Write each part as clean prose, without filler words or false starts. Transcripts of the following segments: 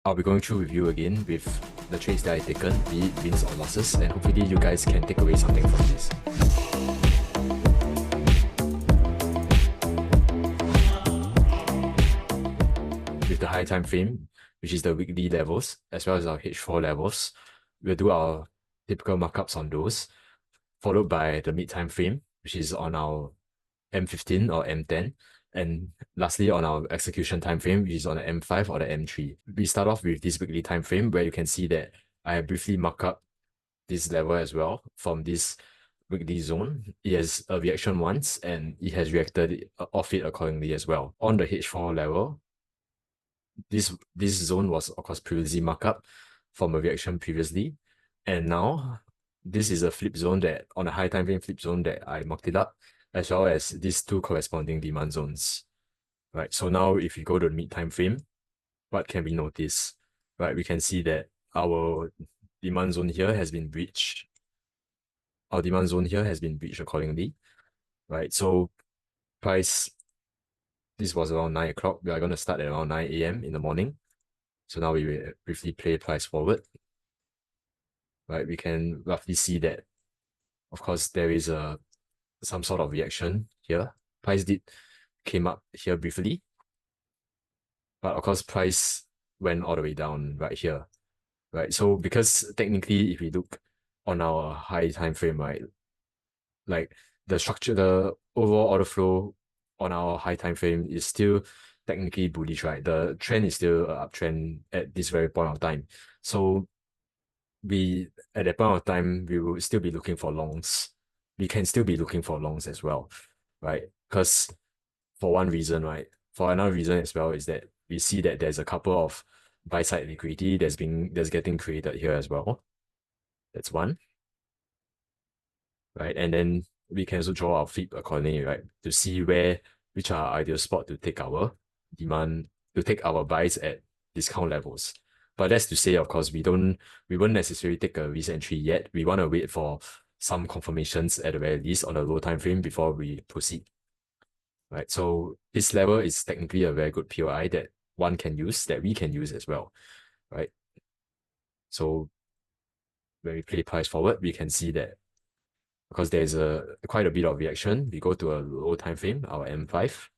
I'll be going through with you again with the trades that I've taken, be it wins or losses, and hopefully you guys can take away something from this. With the high time frame, which is the weekly levels, as well as our H4 levels, we'll do our typical markups on those, followed by the mid time frame, which is on our M15 or M10, and lastly on our execution time frame, which is on the M5 or the M3. We start off with this weekly time frame where you can see that I have briefly marked up this level as well from this weekly zone. It has a reaction once and it has reacted off it accordingly as well. On the H4 level, this zone was of course previously marked up from a reaction previously, and now this is a flip zone that on a high time frame flip zone that I marked it up, as well as these two corresponding demand zones. Right. So now if you go to the mid time frame, what can we notice? Right, we can see that our demand zone here has been breached. Our demand zone here has been breached accordingly. Right. So price, this was around 9 o'clock. We are going to start at around 9 a.m. in the morning. So now we will briefly play price forward. Right, we can roughly see that, of course, there is some sort of reaction here. Price did came up here briefly, but of course, price went all the way down right here. Right, so because technically, if we look on our high time frame, right, like the structure, the overall order flow on our high time frame is still technically bullish, right? The trend is still an uptrend at this very point of time. So we at that point of time we will still be looking for longs. We can still be looking for longs as well, right? Because for one reason, right? For another reason as well is that we see that there's a couple of buy side liquidity that's getting created here as well. That's one, right? And then we can also draw our feet accordingly, right? To see which are our ideal spot to take our demand, to take our buys at discount levels. But that's to say, of course, we won't necessarily take a risk entry yet. We want to wait for some confirmations at the very least on a low time frame before we proceed. Right. So this level is technically a very good POI that one can use, that we can use as well. Right. So when we play price forward, we can see that because there's quite a bit of reaction, we go to a low time frame, our M5.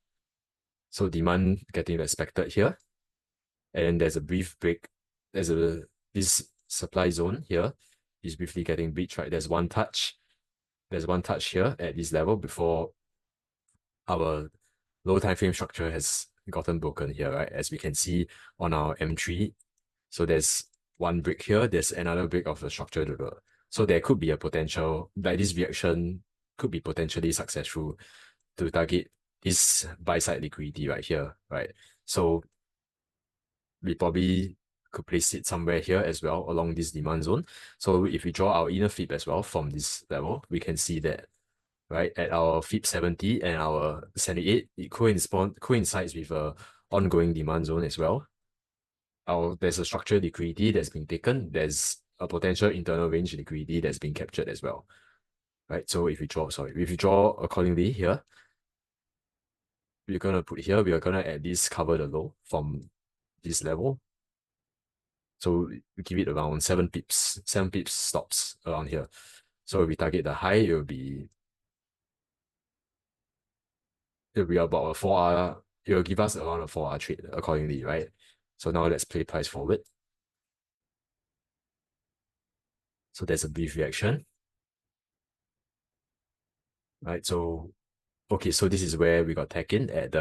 So demand getting respected here. And there's a brief break. This supply zone here is briefly getting breached, right? There's one touch. There's one touch here at this level before our low time frame structure has gotten broken here, right? As we can see on our M3. So there's one break here, there's another break of the structure level. So there could be a potential, like this reaction could be potentially successful to target this buy side liquidity right here, right? So we probably could place it somewhere here as well along this demand zone. So if we draw our inner fib as well from this level, we can see that, right, at our fib 70 and our 78, it coincides with a ongoing demand zone as well. There's a structural liquidity that's been taken. There's a potential internal range liquidity that's been captured as well, right? So if we draw accordingly here, we're gonna at least cover the low from this level. So we give it around 7 pips stops around here. So if we target the high, it'll be about a 4R, it will give us around a 4R trade accordingly, right? So now let's play price forward. So there's a brief reaction. Right, so okay, so this is where we got taken at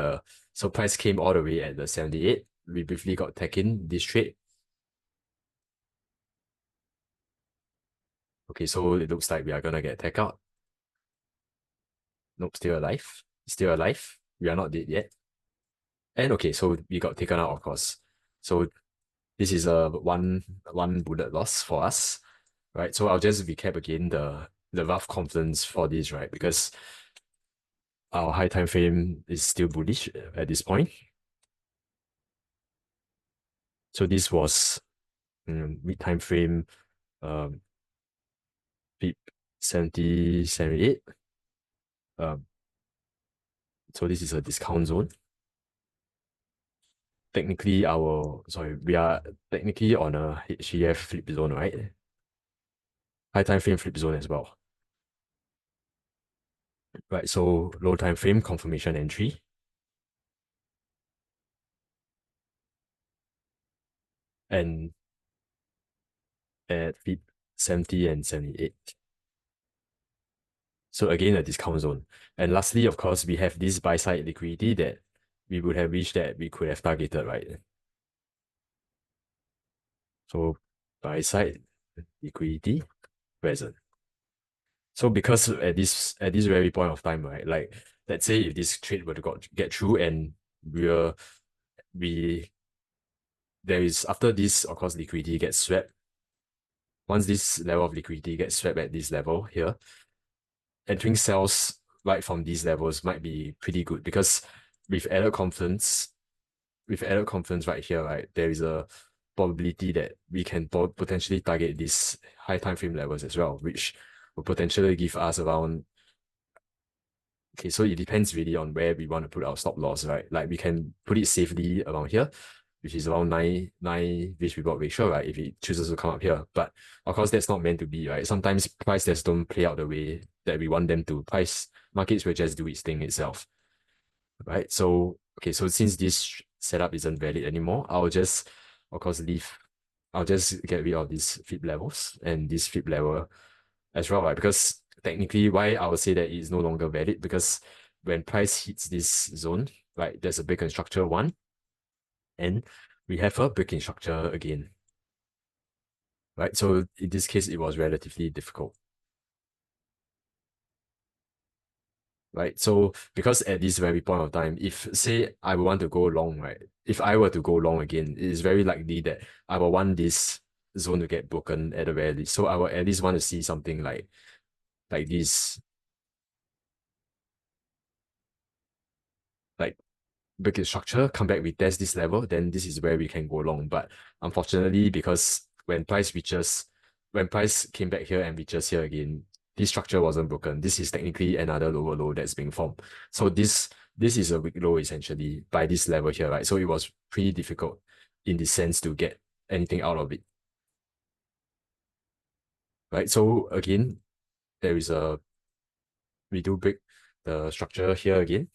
so price came all the way at the 78. We briefly got taken this trade. Okay, so it looks like we are gonna get take out. Nope, still alive. Still alive. We are not dead yet. And okay, so we got taken out, of course. So this is a one bullet loss for us, right? So I'll just recap again the rough confidence for this, right? Because our high time frame is still bullish at this point. So this was mid time frame, pip 70, 78. So this is a discount zone. technically we are technically on a HGF flip zone, right? High time frame flip zone as well. Right, so low time frame confirmation entry. And at flip 70 and 78. So again, a discount zone. And lastly, of course, we have this buy side liquidity that we would have wished that we could have targeted, right? So buy side liquidity present. So because at this very point of time, right? Like let's say if this trade were to get through and we there is after this, of course, liquidity gets swept. Once this level of liquidity gets swept at this level here, entering sales right from these levels might be pretty good because with added confidence, right here, right, there is a probability that we can potentially target these high time frame levels as well, which will potentially give us around. Okay, so it depends really on where we want to put our stop loss, right? Like we can put it safely around here, which is around nine risk reward ratio, right? If it chooses to come up here. But of course, that's not meant to be, right? Sometimes price just don't play out the way that we want them to. Price markets will just do its thing itself, right? So, okay, so since this setup isn't valid anymore, of course, I'll just get rid of these flip levels and this flip level as well, right? Because technically, why I would say that it is no longer valid, because when price hits this zone, right, there's a break in structure one, and we have a break in structure again, right? So in this case, it was relatively difficult, right? So because at this very point of time, if say I would want to go long, right? If I were to go long again, it is very likely that I will want this zone to get broken at the very least. So I will at least want to see something like this, like break its structure, come back, we test this level, then this is where we can go long. But unfortunately, because when price came back here and reaches here again, this structure wasn't broken. This is technically another lower low that's being formed. So this is a weak low essentially by this level here, right? So it was pretty difficult in the sense to get anything out of it, right? So again, there is a we do break the structure here again.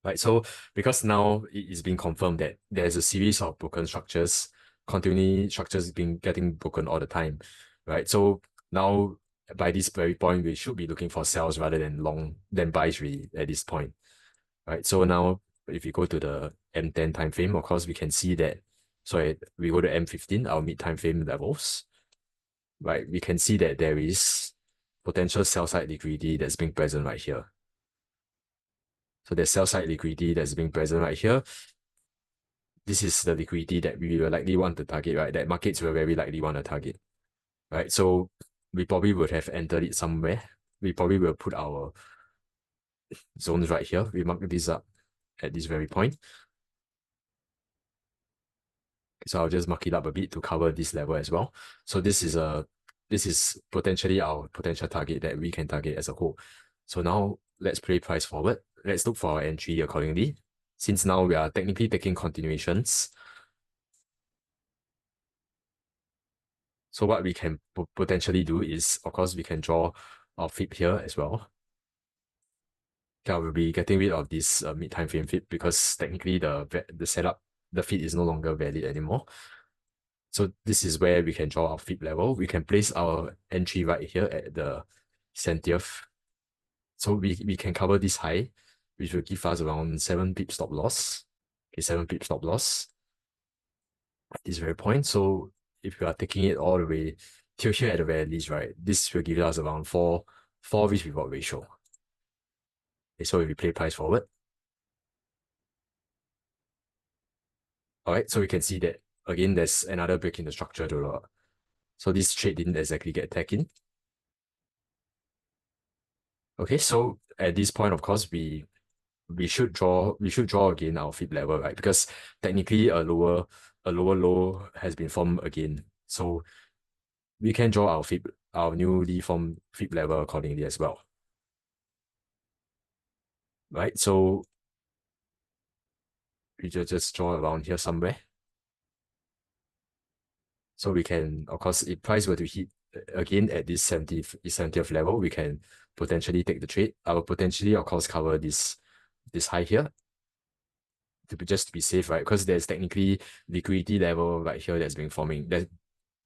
Right, so because now it is being confirmed that there's a series of broken structures, continually structures being getting broken all the time, right? So now by this very point, we should be looking for sells rather than buys really at this point, right? So now if you go to the M10 time frame, of course we can see that. Sorry, we go to M15, our mid time frame levels, right? We can see that there is potential sell side liquidity that's being present right here. So there's sell side liquidity that's being present right here. This is the liquidity that we will likely want to target, right? That markets will very likely want to target, right? So we probably would have entered it somewhere. We probably will put our zones right here. We mark this up at this very point. So I'll just mark it up a bit to cover this level as well. So this is potentially our potential target that we can target as a whole. So now let's play price forward. Let's look for our entry accordingly. Since now we are technically taking continuations, so what we can potentially do is, of course, we can draw our fib here as well. Okay, I will be getting rid of this mid time frame fib because technically the setup, the feed is no longer valid anymore. So this is where we can draw our fib level. We can place our entry right here at the 70th. So we can cover this high, which will give us around 7 pip stop loss. Okay, 7 pip stop loss at this very point. So if we are taking it all the way till here at the very least, right, this will give us around four risk reward ratio. Okay, so if we play price forward, all right, so we can see that again, there's another break in the structure to so this trade didn't exactly get tagged in. Okay, so at this point, of course, we should draw again our fib level, right? Because technically a lower low has been formed again. So we can draw our newly formed fib level accordingly as well. Right? So we just draw around here somewhere. So we can, of course, if price were to hit again at this 70th level, we can potentially take the trade. I will potentially, of course, cover this high here just to be safe, right? Because there's technically liquidity level right here that's been forming. That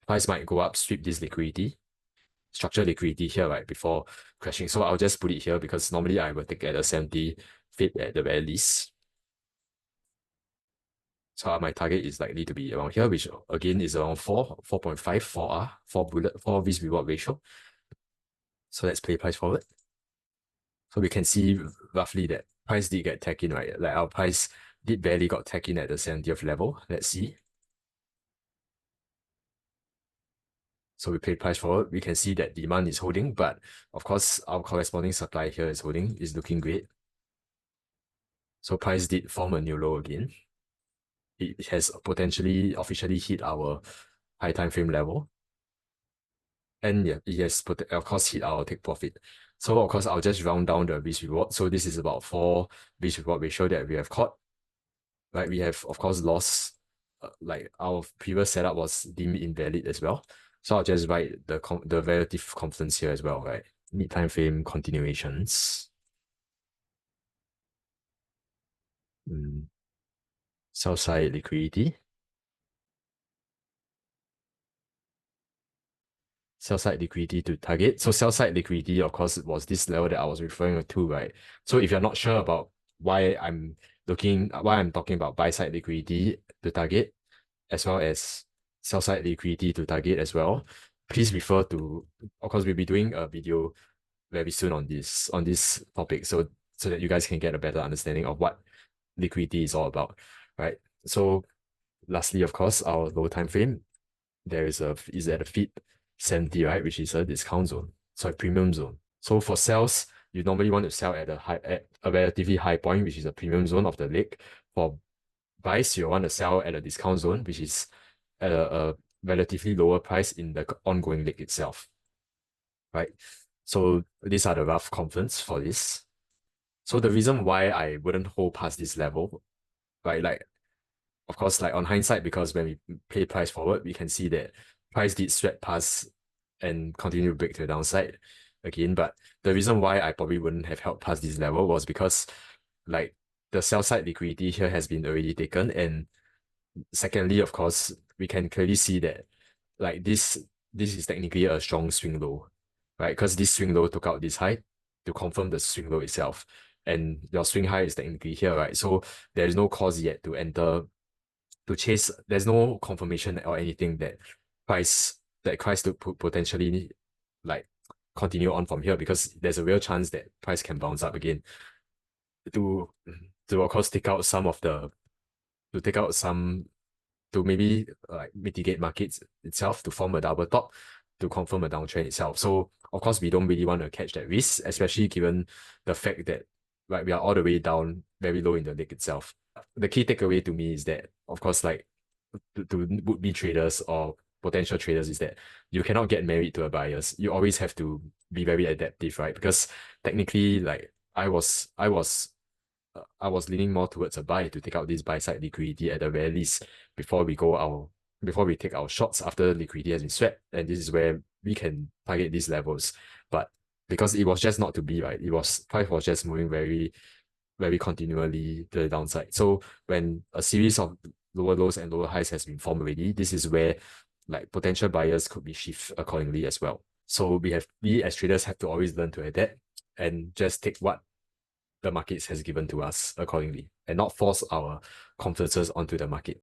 price might go up, sweep this liquidity, structure liquidity here, right, before crashing. So I'll just put it here because normally I will take at a 70 fit at the very least. So my target is likely to be around here, which again is around 4.5, 4R, 4 risk reward ratio. So let's play price forward. So we can see roughly that price did get tagged in, right? Like our price did barely got tagged in at the 70th level. Let's see. So we play price forward. We can see that demand is holding, but of course our corresponding supply here is holding, is looking great. So price did form a new low again. It has potentially officially hit our high time frame level. And yeah, it has of course hit our take profit. So of course I'll just round down the risk reward. So this is about 4 risk reward ratio that we have caught. Right, we have of course lost, like our previous setup was deemed invalid as well. So I'll just write the relative confidence here as well, right? Mid time frame continuations. Sell side liquidity. Sell side liquidity to target. So sell side liquidity, of course, was this level that I was referring to, right? So if you're not sure about why I'm talking about buy side liquidity to target, as well as sell side liquidity to target as well, please refer to, of course, we'll be doing a video very soon on this topic, so that you guys can get a better understanding of what liquidity is all about, right? So lastly, of course, our low time frame, there is at a feed 70, right, which is a discount zone, sorry, premium zone. So for sales, you normally want to sell at a relatively high point, which is a premium zone of the leg. For buys, you want to sell at a discount zone, which is at a relatively lower price in the ongoing leg itself, right? So these are the rough confidence for this. So the reason why I wouldn't hold past this level, right? Like, of course, like on hindsight, because when we play price forward, we can see that price did sweat past and continue to break to the downside again. But the reason why I probably wouldn't have held past this level was because, like, the sell side liquidity here has been already taken. And secondly, of course, we can clearly see that, like, this is technically a strong swing low, right? Because this swing low took out this high to confirm the swing low itself. And your swing high is technically here, right? So there is no cause yet to enter to chase. There's no confirmation or anything that price to potentially, like, continue on from here, because there's a real chance that price can bounce up again to of course take out some of the to take out some to maybe like mitigate markets itself to form a double top to confirm a downtrend itself. So of course we don't really want to catch that risk, especially given the fact that, like, we are all the way down very low in the leg itself. The key takeaway to me is that, of course, like, to would-be traders or potential traders, is that you cannot get married to a bias. You always have to be very adaptive, right? Because technically, like, I was leaning more towards a buy to take out this buy side liquidity at the very least before we take our shots after liquidity has been swept, and this is where we can target these levels. But because it was just not to be, right, price was just moving very, very continually to the downside. So when a series of lower lows and lower highs has been formed already, this is where, like, potential buyers could be shift accordingly as well. So we as traders have to always learn to adapt and just take what the markets has given to us accordingly, and not force our confidences onto the market.